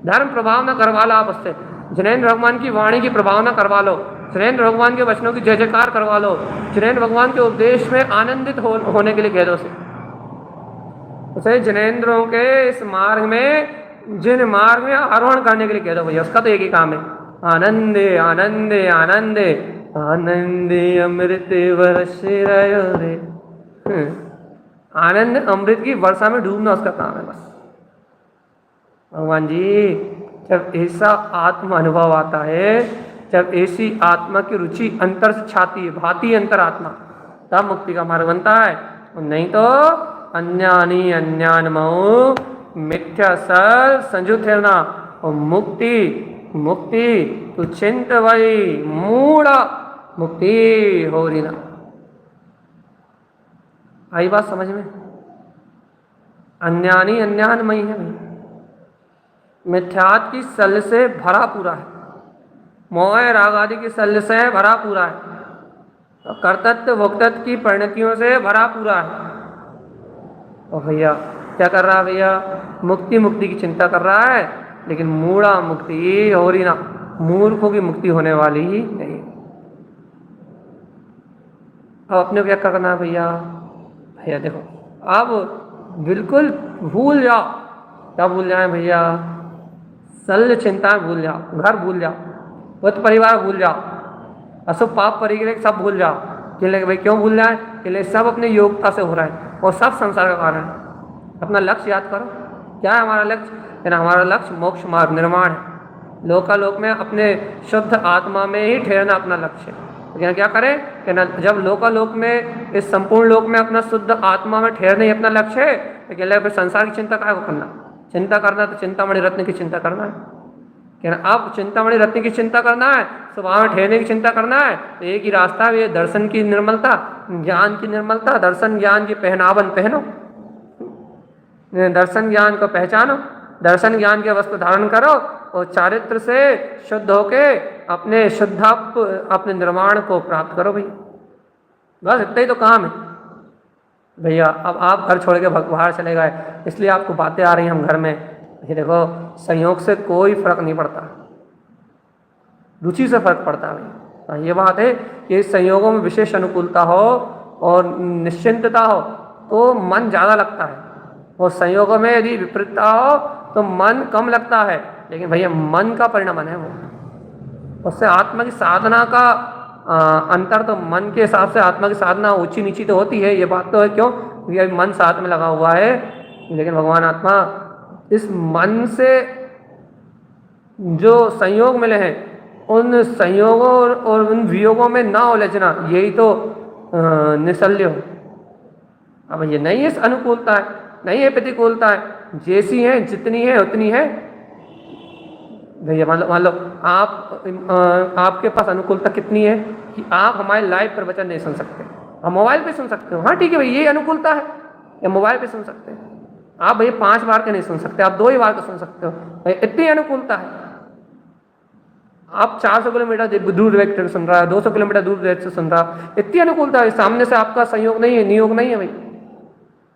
धर्म प्रभाव न करवा लो आप उससे, जिनेन्द्र भगवान की वाणी की प्रभाव न करवा लो, जिनेन्द्र भगवान के वचनों की जय जयकार करवा लो, जिनेन्द्र भगवान के उपदेश में आनंदित होने के लिए कह दो उसे जिनेन्द्रों के इस मार्ग में, जिन मार्ग में आरोहण करने के लिए कह दो भैया, उसका तो एक ही काम है, आनंदे आनंदे आनंदे, आनंदे अमृत वर्ष रयो रे। आनंद अमृत की वर्षा में डूबना उसका काम है बस। भगवान जी जब ऐसा आत्म अनुभव आता है, जब ऐसी आत्मा की रुचि अंतर से छाती है, भाती अंतरात्मा, तब मुक्ति का मार्ग बनता है। और नहीं तो अन्यानी अन्यानमो मिथ्या सल संजु ठेरना। और मुक्ति मुक्ति तो चिंत वही मूढ़ा मुक्ति हो रही ना। आई बात समझ में? अन्यानी अन्यानमयी है, मिथ्यात की सल से भरा पूरा है, मोह राग आदि की सल से भरा पूरा है, कर्तत्व भोक्तत्व की परिणतियों से भरा पूरा है। और भैया क्या कर रहा है? भैया मुक्ति मुक्ति की चिंता कर रहा है, लेकिन मूढ़ा मुक्ति हो रही ना, मूर्खों की मुक्ति होने वाली ही नहीं। अब अपने को क्या करना है भैया? भैया देखो अब बिल्कुल भूल जाओ। क्या भूल जाए भैया? शल्य चिंताएं भूल जाओ, घर भूल जाओ, पुत्र परिवार भूल जाओ, अशुभ पाप परिग्रह सब भूल जाओ। भाई क्यों भूल जाए? कि सब अपनी योग्यता से हो रहा है और सब संसार का कारण है। अपना लक्ष्य याद करो, क्या है हमारा लक्ष्य? हमारा लक्ष्य मोक्ष मार्ग निर्माण है। लोकालोक में अपने शुद्ध आत्मा में ही ठहरना अपना लक्ष्य है। लेकिन क्या करें कि ना, जब लोकालोक में इस संपूर्ण लोक में अपना शुद्ध आत्मा में ठहरना ही अपना लक्ष्य है, तो क्या फिर संसार की चिंता काय को करना? चिंता करना तो चिंतामणि रत्न की चिंता करना है। क्या अब चिंतामणि रत्न की चिंता करना है, स्वभाव में ठहरने की चिंता करना है, तो एक ही रास्ता है, ये दर्शन की निर्मलता, ज्ञान की निर्मलता। दर्शन ज्ञान की पहनावन पहनो, दर्शन ज्ञान को पहचानो, दर्शन ज्ञान के वस्त्र धारण करो और चारित्र से शुद्ध होके अपने अपने निर्माण को प्राप्त करो भैया। बस इतना ही तो काम है भैया। अब आप घर छोड़ के बाहर चले गए, इसलिए आपको बातें आ रही हैं हम घर में। ये देखो संयोग से कोई फर्क नहीं पड़ता, रुचि से फर्क पड़ता है भैया। ये बात है कि संयोगों में विशेष अनुकूलता हो और निश्चिंतता हो तो मन ज़्यादा लगता है, और संयोगों में यदि विपरीतता हो तो मन कम लगता है। लेकिन भैया मन का परिणाम है वो, उससे आत्मा की साधना का अंतर तो मन के हिसाब से आत्मा की साधना ऊंची नीची तो होती है, ये बात तो है। क्यों? क्योंकि मन साथ में लगा हुआ है। लेकिन भगवान आत्मा इस मन से जो संयोग मिले हैं, उन संयोगों और उन वियोगों में ना उलझना, यही तो निशल्य हो। अब ये नहीं है अनुकूलता है, नहीं है प्रतिकूलता है, जैसी है जितनी है उतनी है भैया। मान लो आपके पास अनुकूलता कितनी है कि आप हमारे लाइव प्रवचन नहीं सुन सकते, आप मोबाइल पे सुन सकते हो। हाँ ठीक है भाई, ये अनुकूलता है, या मोबाइल पे सुन सकते हैं आप भैया। 5 बार के नहीं सुन सकते, आप 2 ही बार के सुन सकते हो भाई, इतनी अनुकूलता है। आप 400 किलोमीटर दूर व्यक्ति से सुन रहा है, 200 किलोमीटर दूर व्यक्ति से सुन रहा है, इतनी अनुकूलता है। सामने से आपका संयोग नहीं है, नियोग नहीं है भाई।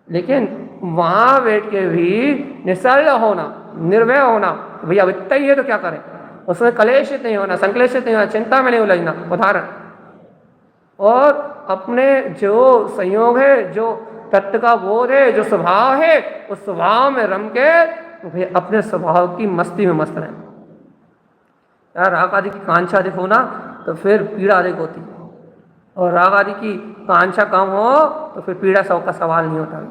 लेकिन वहां बैठ के भी निश्चल होना, निर्भय होना भैया, अब इतना ही है तो क्या करें? उसमें कलेशित नहीं होना, संक्लेशित नहीं होना, चिंता में नहीं उलझना। उदाहरण, और अपने जो संयोग है, जो तत्व का बोध है, जो स्वभाव है, उस स्वभाव में रम के भैया अपने स्वभाव की मस्ती में मस्त रहें। यार राग आदि की कांक्षा अधिक होना तो फिर पीड़ा अधिक होती, और राग आदि की कांक्षा कम हो तो फिर पीड़ा सब का सवाल नहीं होता।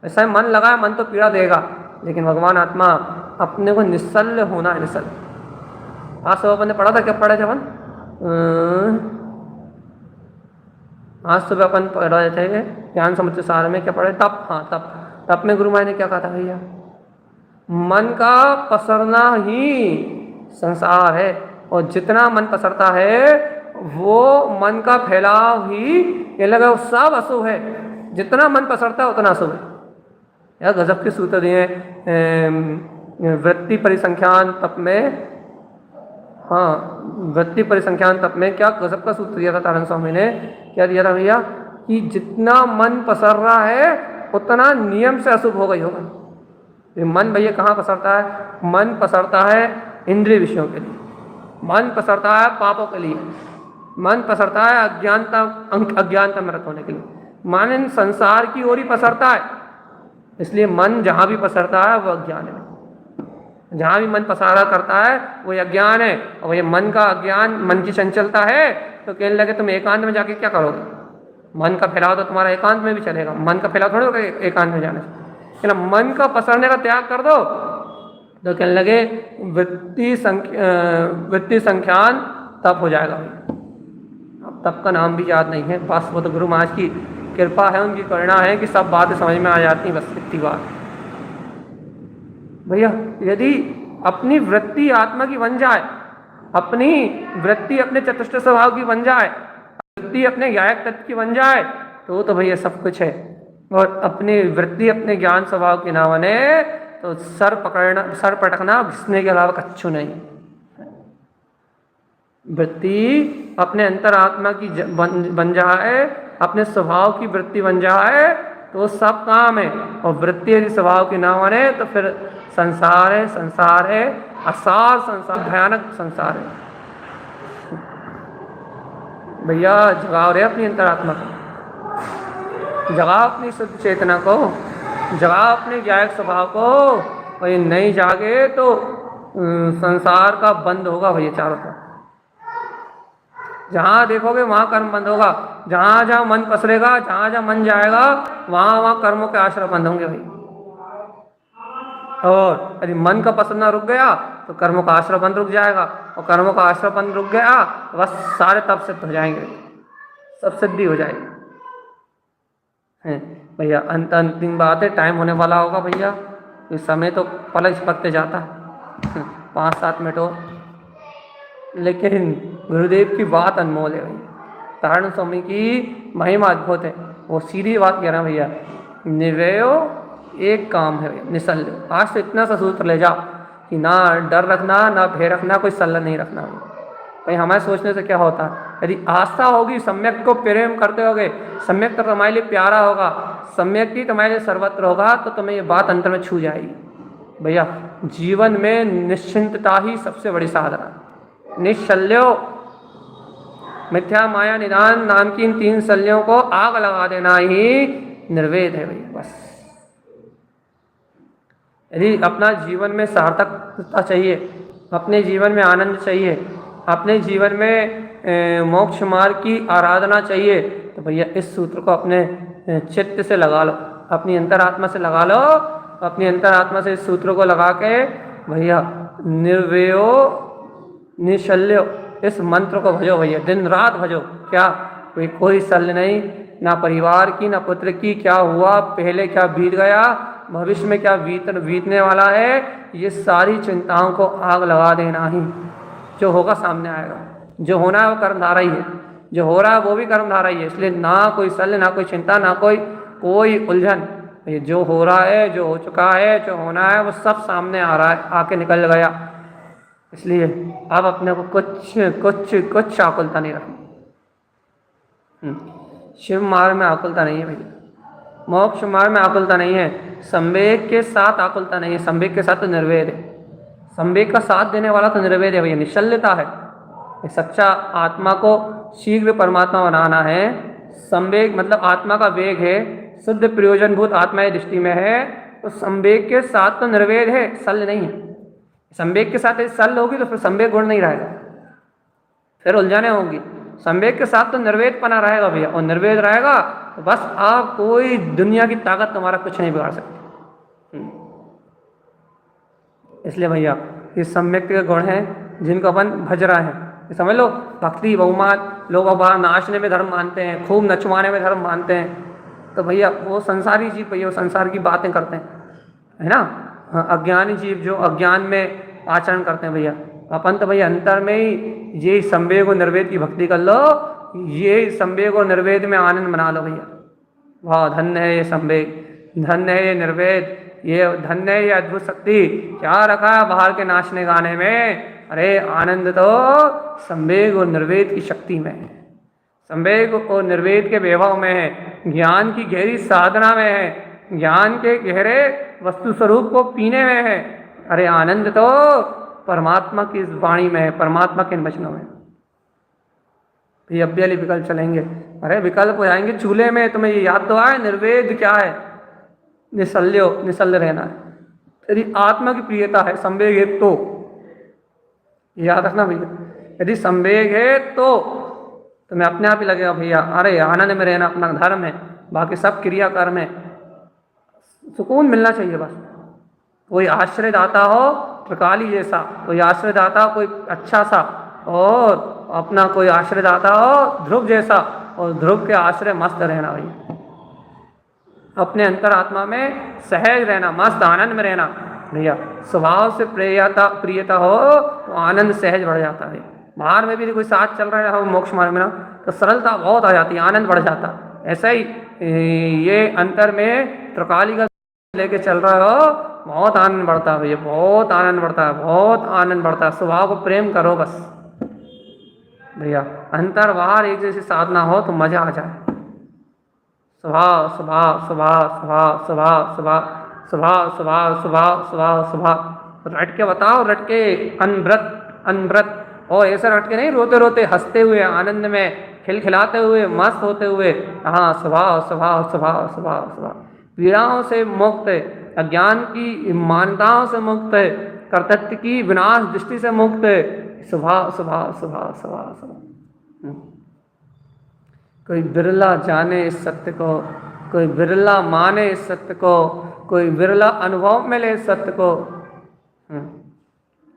ऐसा मन लगा है, मन तो पीड़ा देगा, लेकिन भगवान आत्मा अपने को निश्चल होना है। निश्चल आज सुबह अपन ने पढ़ा था, क्या पढ़ा था अपन? आज सुबह अपन पढ़ रहे थे ज्ञान समुद्र सार में, क्या पढ़े? तप। हाँ तप में गुरु माई ने क्या कहा था भैया? मन का पसरना ही संसार है, और जितना मन पसरता है वो मन का फैलाव ही ये लगा सब अशुभ है। जितना मन पसरता है उतना अशुभ है। यार गजब के सूत्र दिए वृत्ति परिसंख्यान तप में। हाँ, वृत्ति परिसंख्यान तप में क्या गजब का सूत्र दिया था तारण स्वामी ने। क्या दिया था भैया? कि जितना मन पसर रहा है उतना नियम से अशुभ हो गई होगा। मन भैया कहाँ पसरता है? मन पसरता है इंद्रिय विषयों के लिए, मन पसरता है पापों के लिए, मन पसरता है अज्ञानता में रत होने के लिए, मन संसार की ओर ही पसरता है। इसलिए मन जहाँ भी पसरता है वह अज्ञान है। जहाँ भी मन पसारा करता है वो अज्ञान है। और ये मन का अज्ञान, मन की चंचलता है, तो कहने लगे तुम एकांत में जाके क्या करोगे? मन का फैलाव तो तुम्हारा एकांत में भी चलेगा, मन का फैलाव थोड़ी होगा एकांत में जाने से। लेकिन मन का पसरने का त्याग कर दो तो कहने लगे वृत्ति संख्यान तप हो जाएगा। अब तप का नाम भी याद नहीं है, बस वो तो गुरु महाराज की कृपा है, उनकी करुणा है कि सब बातें समझ में आ जाती हैं, बस इतनी बात। भैया यदि अपनी वृत्ति आत्मा की बन जाए, अपनी वृत्ति अपने चतुष्ट स्वभाव की बन जाए, वृत्ति अपने गायक तत्व की बन जाए, तो भैया सब कुछ है। और अपनी वृत्ति अपने ज्ञान स्वभाव की ना बने तो सर पटकना घिसने के अलावा कच्छु नहीं। वृत्ति अपने अंतरात्मा की बन जाए, अपने स्वभाव की वृत्ति बन जाए तो सब काम है। और वृत्ति यदि स्वभाव की ना बने तो फिर संसार है, संसार है, असार संसार, भयानक संसार है। भैया जगाओ रे अपनी अंतरात्मा को, जगाओ अपनी शुद्ध चेतना को, जगाओ अपने ज्ञायक स्वभाव को। और ये नहीं जागे तो संसार का बंद होगा भैया चारों तरफ। जहाँ देखोगे वहाँ कर्म बंद होगा, जहाँ जहाँ मन पसरेगा, जहाँ जहाँ मन जाएगा वहाँ वहाँ कर्मों के आश्रय बंद होंगे भाई। और यदि मन का पसरना रुक गया तो कर्मों का आश्रय बंद रुक जाएगा, और कर्मों का आश्रय बंद रुक गया तो बस सारे तप सिद्ध हो जाएंगे, सब सिद्धि हो जाएगी। भैया अंतिम बात है, टाइम होने वाला होगा भैया, इस समय तो पलक झपकते जाता है 5-7 मिनट और, लेकिन गुरुदेव की बात अनमोल है भैया। तारण स्वामी की महिमा अद्भुत है, वो सीधी बात कह रहा भैया, निवेयो एक काम है भैया, निसल्य। आज से इतना सा सूत्र ले जाओ कि ना डर रखना, ना भय रखना, कोई सल्ला नहीं रखना भैया। भाई हमारे सोचने से क्या होता है, यदि आस्था होगी, सम्यक को प्रेम करते होगे, सम्यक तो तुम्हारे लिए प्यारा होगा, सम्यक ही तुम्हारे लिए सर्वत्र होगा, तो तुम्हें ये बात अंतर में छू जाएगी। भैया जीवन में निश्चिंतता ही सबसे बड़ी साधना, निश्चल्यो, मिथ्या माया निदान नाम की इन 3 शल्यों को आग लगा देना ही निर्वेद है भैया। बस यदि अपना जीवन में सार्थकता चाहिए, अपने जीवन में आनंद चाहिए, अपने जीवन में मोक्ष मार्ग की आराधना चाहिए, तो भैया इस सूत्र को अपने चित्त से लगा लो, अपनी अंतरात्मा से लगा लो। अपनी अंतरात्मा से इस सूत्र को लगा के भैया निर्वेयो निशल्यो इस मंत्र को भजो भैया, दिन रात भजो। क्या कोई शल्य नहीं, ना परिवार की, ना पुत्र की, क्या हुआ पहले, क्या बीत गया, भविष्य में क्या बीतने वाला है, ये सारी चिंताओं को आग लगा देना ही। जो होगा सामने आएगा, जो होना है वो कर्मधारा ही है, जो हो रहा है वो भी कर्मधारा ही है। इसलिए ना कोई शल्य, ना कोई चिंता, ना कोई उलझन। ये जो हो रहा है, जो हो चुका है, जो होना है, वो सब सामने आ रहा है, आके निकल गया। इसलिए अब अपने को कुछ आकुलता नहीं रखनी। शिव मार्ग में आकुलता नहीं है भैया, मोक्ष मार्ग में आकुलता नहीं है, संवेग के साथ आकुलता नहीं है, संवेग के साथ तो निर्वेद है। संवेग का साथ देने वाला तो निर्वेद है भैया, निश्चल्यता है। एक सच्चा आत्मा को शीघ्र परमात्मा बनाना है, संवेग मतलब आत्मा का वेग है, शुद्ध प्रयोजनभूत आत्मा की दृष्टि में है, तो संवेग के साथ तो निर्वेद है, शल्य नहीं है। संवेग के साथ यदि शल्य होगी तो फिर संवेग गुण नहीं रहेगा, फिर उलझने होंगी। संवेग के साथ तो निर्वेद पना रहेगा भैया, और निर्वेद रहेगा तो बस आप कोई दुनिया की ताकत तुम्हारा कुछ नहीं बिगाड़ सकती। इसलिए भैया ये सम्यक के गुण हैं जिनको अपन भज रहे हैं। समझ लो, भक्ति बहुमान लोग बाहर नाचने में धर्म मानते हैं, खूब नचवाने में धर्म मानते हैं, तो भैया वो संसारी जीव भैया, वो संसार की बातें करते हैं, है ना। अज्ञानी जीव जो अज्ञान में आचरण करते हैं भैया, अपन तो भैया अंतर में ही ये संवेग और निर्वेद की भक्ति कर लो, ये संवेग और निर्वेद में आनंद मना लो भैया। वाह धन्य है ये संवेग, धन्य है ये निर्वेद, ये धन्य है ये अद्भुत शक्ति। क्या रखा है बाहर के नाचने गाने में, अरे आनंद तो संवेग और निर्वेद की शक्ति में है, संवेग और निर्वेद के वैभव में है, ज्ञान की गहरी साधना में है, ज्ञान के गहरे वस्तु स्वरूप को पीने में है। अरे आनंद तो परमात्मा की इस वाणी में है, परमात्मा के इन वचनों में। ये अब भी वाले विकल्प चलेंगे, अरे विकल्प हो जाएंगे चूल्हे में, तुम्हें ये याद तो आए निर्वेद क्या है, निशल्य रहना है। यदि आत्मा की प्रियता है, संवेग है, तो याद रखना भैया, यदि संवेग है तो मैं अपने आप ही लगेगा भैया, अरे आनंद में रहना अपना धर्म है, बाकी सब क्रियाकर्म है, सुकून मिलना चाहिए बस। कोई आश्रयदाता हो त्रिकाली जैसा, कोई आश्रयदाता कोई अच्छा सा, और अपना कोई आश्रयदाता हो ध्रुव जैसा, और ध्रुव के आश्रय मस्त रहना भैया, अपने अंतरात्मा में सहज रहना, मस्त आनंद में रहना भैया। स्वभाव से प्रियता हो तो आनंद सहज बढ़ जाता है। बाहर में भी कोई साथ चल रहा है मोक्ष मार्ग में ना, तो सरलता बहुत आ जाती है, आनंद बढ़ जाता। ऐसा ही ये अंतर में त्रिकाली का लेके चल रहा हो, बहुत आनंद बढ़ता है भैया, बहुत आनंद बढ़ता है, बहुत आनंद बढ़ता है। स्वभाव को प्रेम करो बस भैया, अंतर बाहर एक जैसी साधना हो तो मजा आ जाए। स्वभाव स्वभाव स्वभाव स्वभाव स्वभाव स्वभाव स्वभाव स्वभाव स्वभाव स्वभाव स्वभाव, रट के बताओ, रट के अनव्रत अनव्रत, और ऐसा रट के नहीं, रोते रोते हंसते हुए आनंद में खिलखिलाते हुए मस्त होते हुए, हाँ स्वभाव स्वभाव स्वभाव स्वभाव स्वभाव, पीड़ाओं से मुक्त, अज्ञान की मान्यताओं से मुक्त, कर्तृत्व की विनाश दृष्टि से मुक्त, स्वभाव स्वभाव स्वभाव स्वभाव स्वभाव। कोई बिरला जाने इस सत्य को, कोई बिरला माने इस सत्य को, कोई बिरला अनुभव में ले इस सत्य को।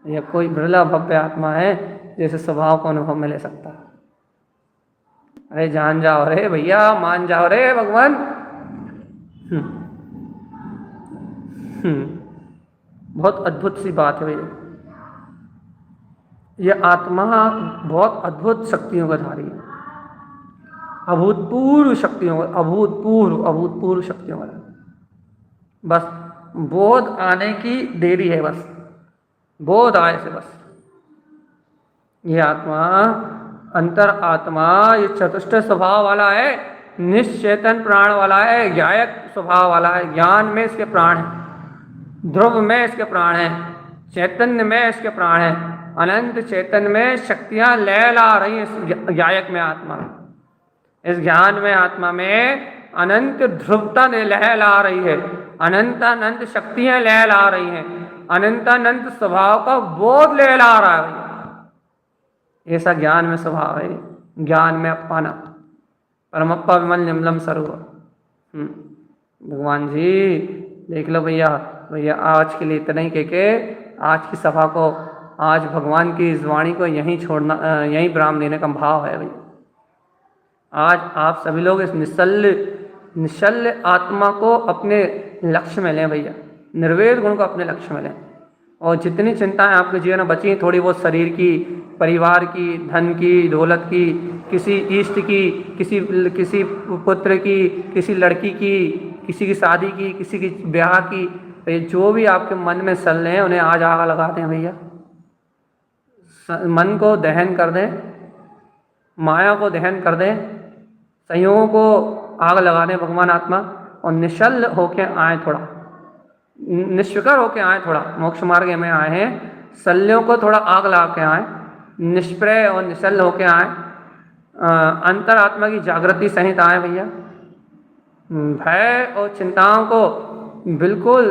या कोई बिरला भव्य आत्मा है जैसे स्वभाव को अनुभव में ले सकता है। अरे जान जाओ रे भैया, मान जाओ रे भगवान। बहुत अद्भुत सी बात है भैया, यह आत्मा बहुत अद्भुत शक्तियों का धारी है, अभूतपूर्व शक्तियों का, अभूतपूर्व शक्तियों का। बस बोध आने की देरी है, बस बोध आए से बस। ये आत्मा, अंतर आत्मा, ये चतुष्ट स्वभाव वाला है, निश्चेतन प्राण वाला है, ज्ञायक स्वभाव वाला है, ज्ञान में इसके प्राण है, ध्रुव में इसके प्राण है, चैतन्य में इसके प्राण है, अनंत चेतन में शक्तियां लहला रही हैं इस ज्ञायक में आत्मा में, इस ज्ञान में आत्मा में अनंत ध्रुवता लहला रही है, अनंत अनंत शक्तियां लहला रही हैं, अनंत अनंत स्वभाव का बोध लहला रहा है। ऐसा ज्ञान में स्वभाव है, ज्ञान में अपाना, परमप्पा विमल निर्मलम स्वरूप। भगवान जी देख लो भैया, भैया आज के लिए इतना ही कह के आज की सभा को, आज भगवान की इस वाणी को यहीं छोड़ना, यहीं विराम देने का भाव है भैया। आज आप सभी लोग इस निश्चल आत्मा को अपने लक्ष्य में लें भैया, निर्वेद गुण को अपने लक्ष्य में लें, और जितनी चिंताएं आपके जीवन में बची, थोड़ी बहुत शरीर की, परिवार की, धन की, दौलत की, किसी इष्ट की, किसी पुत्र की, किसी लड़की की, किसी की शादी की, किसी की ब्याह की, जो भी आपके मन में सल रहे हैं उन्हें आज आग लगा दें भैया। मन को दहन कर दें, माया को दहन कर दें, संयोगों को आग लगा दें भगवान आत्मा, और निश्चल होके आए, थोड़ा निष्फिकर होके आए, थोड़ा मोक्ष मार्ग में आए हैं, शल्यों को थोड़ा आग लगा के आए, निष्प्रय और निश्चल होके आए, अंतर आत्मा की जागृति सहित आए भैया। भय और चिंताओं को बिल्कुल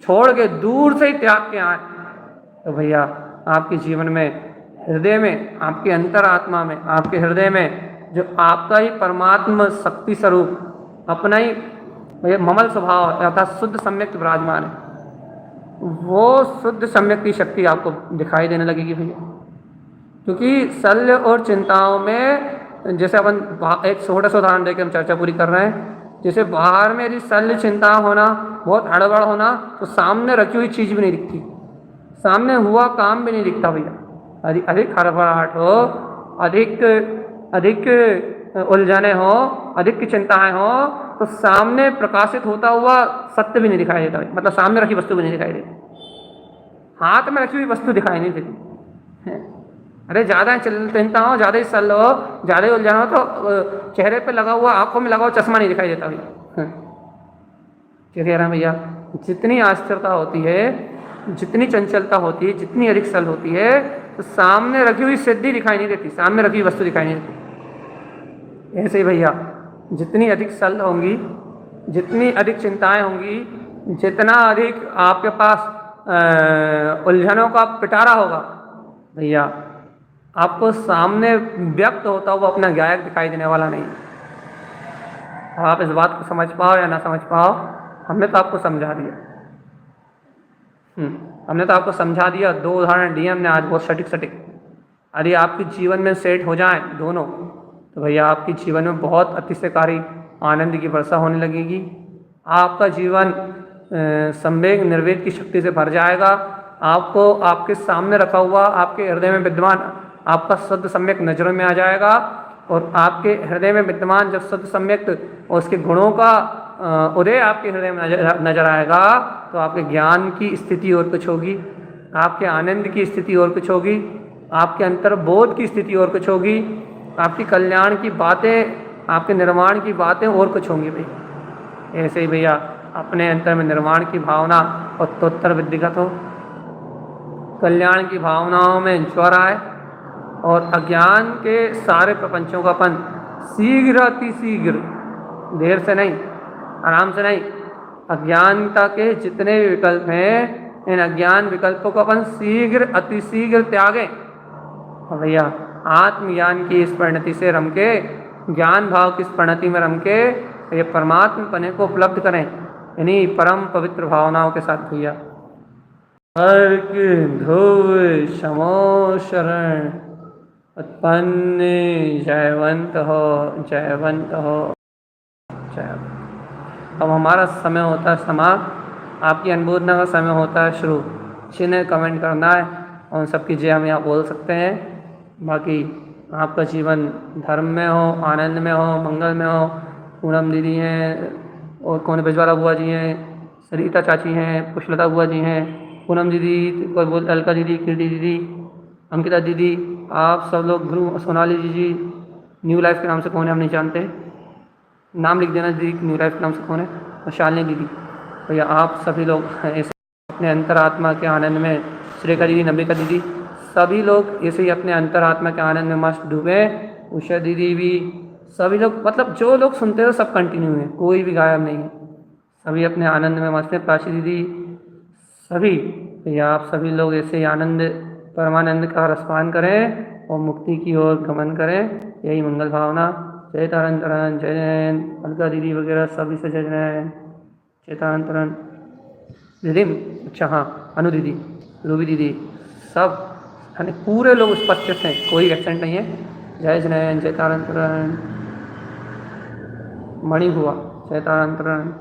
छोड़ के दूर से ही त्याग के आए, तो भैया आपके जीवन में, हृदय में, आपके अंतर आत्मा में, आपके हृदय में जो आपका ही परमात्मा शक्ति स्वरूप, अपना ही ममल स्वभाव अर्थात शुद्ध सम्यक विराजमान है, वो शुद्ध सम्यक की शक्ति आपको दिखाई देने लगेगी भैया। क्योंकि शल्य और चिंताओं में, जैसे अपन एक छोटा सा उदाहरण देकर हम चर्चा पूरी कर रहे हैं, जैसे बाहर में यदि शल्य चिंता होना, बहुत हड़बड़ होना, तो सामने रखी हुई चीज़ भी नहीं दिखती, सामने हुआ काम भी नहीं दिखता भैया। अधिक हड़बड़ाहट हो, अधिक उलझने हो, अधिक चिंताएं हो, तो सामने प्रकाशित होता हुआ सत्य भी नहीं दिखाई देता, मतलब सामने रखी वस्तु भी नहीं दिखाई देती, हाथ में रखी हुई वस्तु दिखाई नहीं देती। अरे ज़्यादा चिंता हो, ज़्यादा ही सल हो, ज़्यादा ही उलझन हो, तो चेहरे पे लगा हुआ, आंखों में लगा हुआ चश्मा नहीं दिखाई देता भैया। क्या कह रहे हैं भैया, जितनी अस्थिरता होती है, जितनी चंचलता होती है, जितनी अधिक सल होती है, तो सामने रखी हुई सिद्धि दिखाई नहीं देती, सामने रखी हुई वस्तु दिखाई नहीं देती। ऐसे ही भैया जितनी अधिक सल होंगी, जितनी अधिक चिंताएं होंगी, जितना अधिक आपके पास उलझनों का पिटारा होगा भैया, आपको सामने व्यक्त होता हुआ अपना गायक दिखाई देने वाला नहीं। अब आप इस बात को समझ पाओ या ना समझ पाओ, हमने तो आपको समझा दिया। हमने तो आपको समझा दिया, 2 उदाहरण दिए हमने आज बहुत सटीक सटीक। यदि आपके जीवन में सेट हो जाएं दोनों, तो भैया आपके जीवन में बहुत अतिशयकारी आनंद की वर्षा होने लगेगी। आपका जीवन संवेग निर्वेग की शक्ति से भर जाएगा। आपको आपके सामने रखा हुआ, आपके हृदय में विद्यमान आपका शुद्ध सम्यक नजरों में आ जाएगा, और आपके हृदय में विद्यमान जब शुद्ध सम्यक और उसके गुणों का उदय आपके हृदय में नजर आएगा, तो आपके ज्ञान की स्थिति और कुछ होगी, आपके आनंद की स्थिति और कुछ होगी, आपके अंतर्बोध की स्थिति और कुछ होगी, आपकी कल्याण की बातें, आपके निर्माण की बातें और कुछ होंगी भाई। ऐसे ही भैया अपने अंतर में निर्माण की भावना उत्तरोत्तर वृद्धिगत हो, कल्याण की भावनाओं में ज्वर आए, और अज्ञान के सारे प्रपंचों का अपन शीघ्र अति शीघ्र, देर से नहीं, आराम से नहीं, अज्ञानता के जितने भी विकल्प हैं, इन अज्ञान विकल्पों को अपन शीघ्र अति शीघ्र त्यागें, और भैया आत्मज्ञान की इस परिणति से रम के, ज्ञान भाव की इस परिणति में रम के ये परमात्म पने को उपलब्ध करें, इन्हीं परम पवित्र भावनाओं के साथ भैया। हर के धोए समो शरण उत्पन्न जयवंत हो, जयवंत हो, जयवंत। अब हमारा समय होता है समाप्त, आपकी अनुमोदना का समय होता है शुरू। जिन्हें कमेंट करना है उन सबकी जय हम यहाँ बोल सकते हैं। बाकी आपका जीवन धर्म में हो, आनंद में हो, मंगल में हो। पूनम दीदी हैं, और कौन बिजवाला बुआ जी हैं, सरिता चाची हैं, पुष्पलता बुआ जी हैं, पूनम दीदी, कोई बोल अलका दीदी, कीर्ति दीदी, अंकिता दीदी, आप सब लोग, गुरु सोनाली जी, न्यू लाइफ के नाम से कौन है हम नहीं जानते, नाम लिख देना दीदी, न्यू लाइफ के नाम से कौन है, और शालिनी दीदी। भैया आप सभी लोग ऐसे अपने अंतरात्मा के आनंद में, श्रेखा दीदी, नम्रिका दीदी, सभी लोग ऐसे ही अपने अंतरात्मा के आनंद में मस्त डूबे। उषा दीदी भी, सभी लोग, मतलब जो लोग सुनते हो सब कंटिन्यू है, कोई भी गायब नहीं है, सभी अपने आनंद में मस्त है। प्राची दीदी, सभी भैया आप सभी लोग ऐसे ही आनंद, परमानंद का रसपान करें और मुक्ति की ओर गमन करें, यही मंगल भावना। जय तारण तारण, जय जैन, अलका दीदी वगैरह सभी से जय जैन, जय तारण तारण दीदी, अच्छा हाँ, अनु दीदी, रूबी दीदी, सब यानी पूरे लोग उपस्थित हैं, कोई एब्सेंट नहीं है। जय जैन, जय तारण तारण, मणि हुआ, जय तारण तारण।